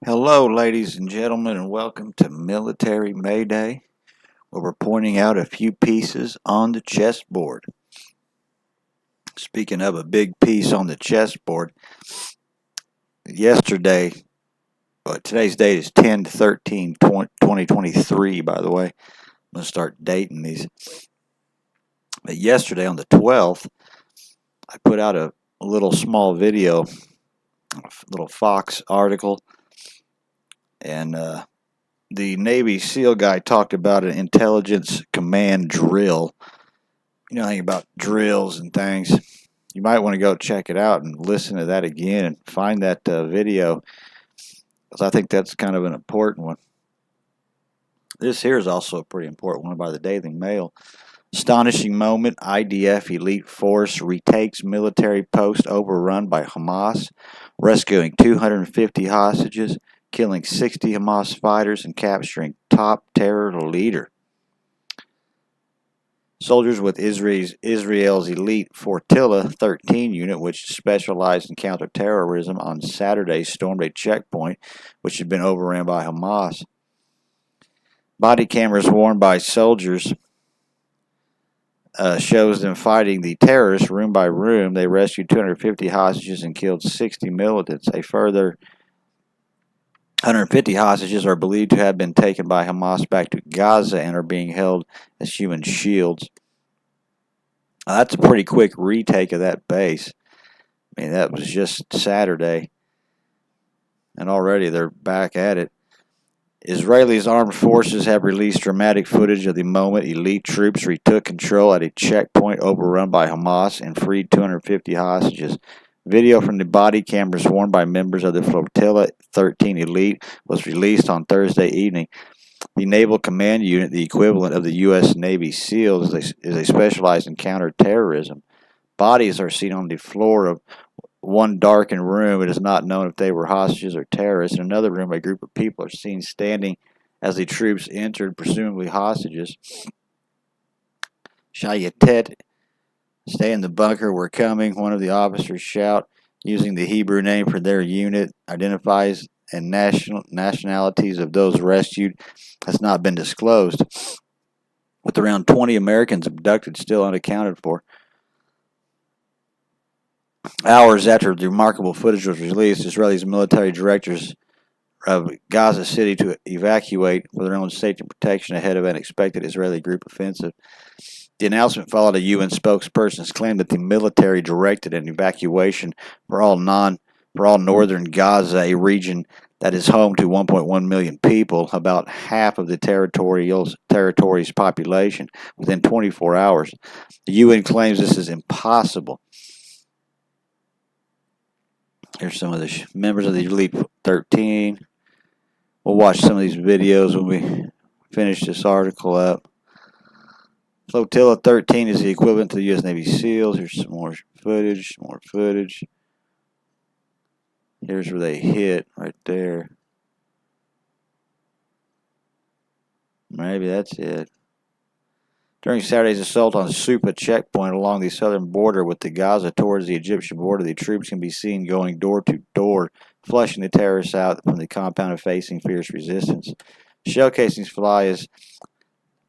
Hello, ladies and gentlemen, and welcome to Military Mayday, where we're pointing out a few pieces on the chessboard. Speaking of a big piece on the chessboard, yesterday, today's date is 10/13/2023, by the way. I'm going to start dating these. But yesterday, on the 12th, I put out a little small video, a little Fox article, and the Navy SEAL guy talked about an intelligence command drill. You know anything about drills and things, you might want to go check it out and listen to that again and find that video, because I think that's kind of an important one. This here is also a pretty important one by the Daily Mail. Astonishing moment, IDF elite force retakes military post overrun by Hamas, rescuing 250 hostages, killing 60 Hamas fighters, and capturing top terror leader. Soldiers with Israel's elite Flotilla 13 unit, which specialized in counterterrorism, on Saturday stormed a checkpoint which had been overran by Hamas. Body cameras worn by soldiers shows them fighting the terrorists room by room. They rescued 250 hostages and killed 60 militants. A further 150 hostages are believed to have been taken by Hamas back to Gaza and are being held as human shields. That's a pretty quick retake of that base. I mean, that was just Saturday, and already they're back at it. Israelis' armed forces have released dramatic footage of the moment elite troops retook control at a checkpoint overrun by Hamas and freed 250 hostages. Video from the body cameras worn by members of the Flotilla 13 elite was released on Thursday evening. The Naval Command Unit, the equivalent of the U.S. Navy SEALs, is a specialized in counterterrorism. Bodies are seen on the floor of one darkened room. It is not known if they were hostages or terrorists. In another room, a group of people are seen standing as the troops entered, presumably hostages. Shayatet, stay in the bunker, we're coming, one of the officers shout, using the Hebrew name for their unit. Identifies and nationalities of those rescued has not been disclosed, with around 20 Americans abducted still unaccounted for. Hours after the remarkable footage was released, Israeli military directors of Gaza City to evacuate for their own safety and protection ahead of an expected Israeli group offensive. The announcement followed a UN spokesperson's claim that the military directed an evacuation for all northern Gaza, a region that is home to 1.1 million people, about half of the territory's population, within 24 hours. The UN claims this is impossible. Here's some of the members of the Elite 13. We'll watch some of these videos when we finish this article up. Flotilla 13 is the equivalent to the U.S. Navy SEALs. Here's some more footage. Here's where they hit, right there. Maybe that's it. During Saturday's assault on Supa checkpoint along the southern border with the Gaza towards the Egyptian border, the troops can be seen going door to door, flushing the terrorists out from the compound and facing fierce resistance. Shell casings fly as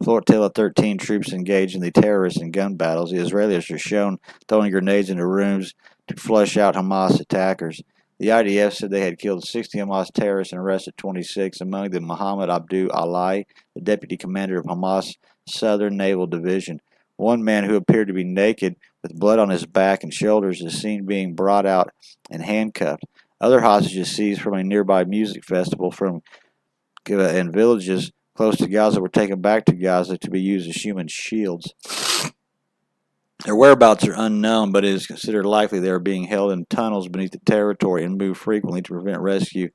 Flotilla 13 troops engage in the terrorist and gun battles. The Israelis are shown throwing grenades into rooms to flush out Hamas attackers. The IDF said they had killed 60 Hamas terrorists and arrested 26, among them Mohammed Abdu Alai, the deputy commander of Hamas' Southern Naval Division. One man who appeared to be naked with blood on his back and shoulders is seen being brought out and handcuffed. Other hostages seized from a nearby music festival and villages close to Gaza were taken back to Gaza to be used as human shields. Their whereabouts are unknown, but it is considered likely they are being held in tunnels beneath the territory and moved frequently to prevent rescue.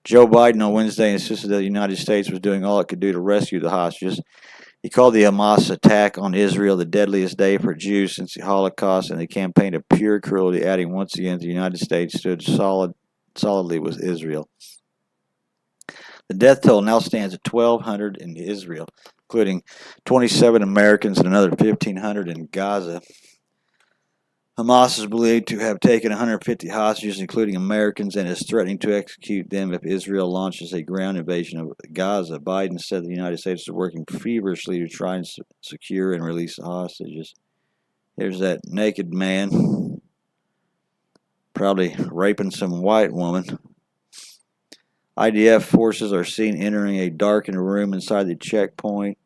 Joe Biden on Wednesday insisted that the United States was doing all it could do to rescue the hostages. He called the Hamas attack on Israel the deadliest day for Jews since the Holocaust and the campaign of pure cruelty, adding once again the United States stood solidly with Israel. The death toll now stands at 1,200 in Israel, including 27 Americans and another 1,500 in Gaza. Hamas is believed to have taken 150 hostages, including Americans, and is threatening to execute them if Israel launches a ground invasion of Gaza. Biden said the United States is working feverishly to try and secure and release the hostages. Here's that naked man, probably raping some white woman. IDF forces are seen entering a darkened room inside the checkpoint.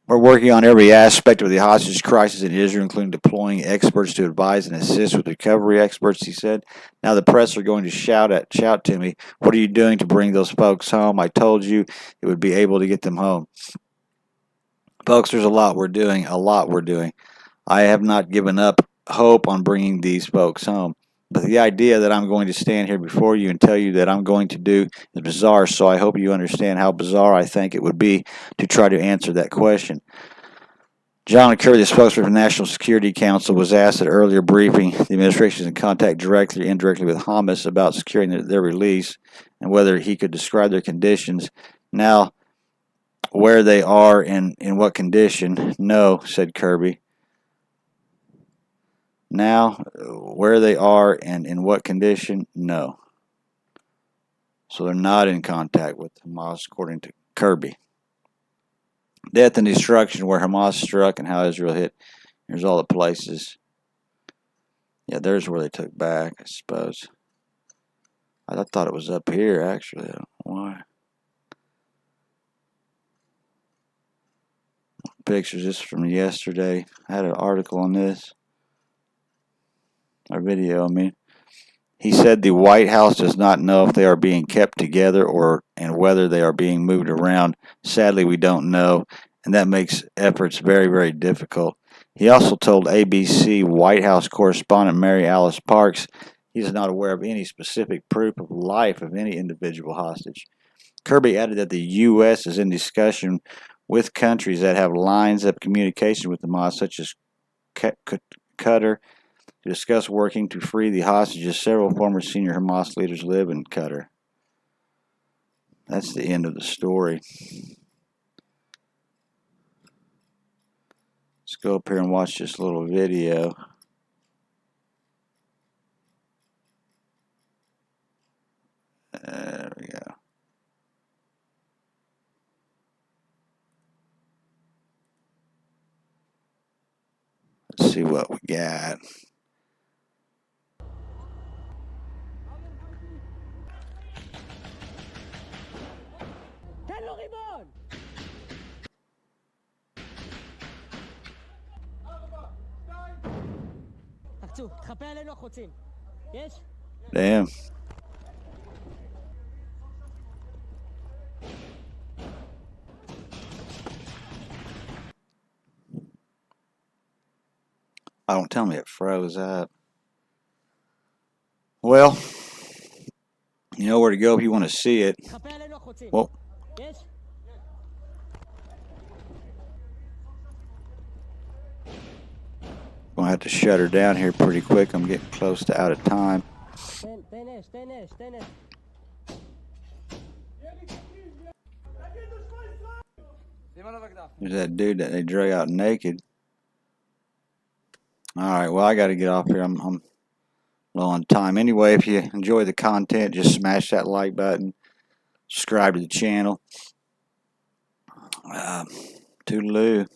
We're working on every aspect of the hostage crisis in Israel, including deploying experts to advise and assist with recovery experts, he said. Now the press are going to shout to me, what are you doing to bring those folks home? I told you it would be able to get them home. Folks, there's a lot we're doing. I have not given up hope on bringing these folks home. But the idea that I'm going to stand here before you and tell you that I'm going to do is bizarre, so I hope you understand how bizarre I think it would be to try to answer that question. John Kirby, the spokesman for the National Security Council, was asked at an earlier briefing the administration is in contact directly or indirectly with Hamas about securing their release and whether he could describe their conditions. Now, where they are and in what condition? No, said Kirby. Now, where they are and in what condition? No. So they're not in contact with Hamas, according to Kirby. Death and destruction, where Hamas struck and how Israel hit. Here's all the places. Yeah, there's where they took back, I suppose. I thought it was up here, actually. I don't know why. Pictures, this is from yesterday. I had an article on this. Or video, I mean. He said the White House does not know if they are being kept together and whether they are being moved around. Sadly, we don't know, and that makes efforts very, very difficult. He also told ABC White House correspondent Mary Alice Parks he is not aware of any specific proof of life of any individual hostage. Kirby added that the U.S. is in discussion with countries that have lines of communication with Hamas, such as Qatar, to discuss working to free the hostages. Several former senior Hamas leaders live in Qatar. That's the end of the story. Let's go up here and watch this little video. There we go. Let's see what we got. Damn. Oh, don't tell me it froze up. Well, you know where to go if you want to see it. Well, I'm gonna have to shut her down here pretty quick. I'm getting close to out of time. There's that dude that they drug out naked. Alright, well, I got to get off here. I'm low on time. Anyway, if you enjoy the content, just smash that like button. Subscribe to the channel. Toodaloo.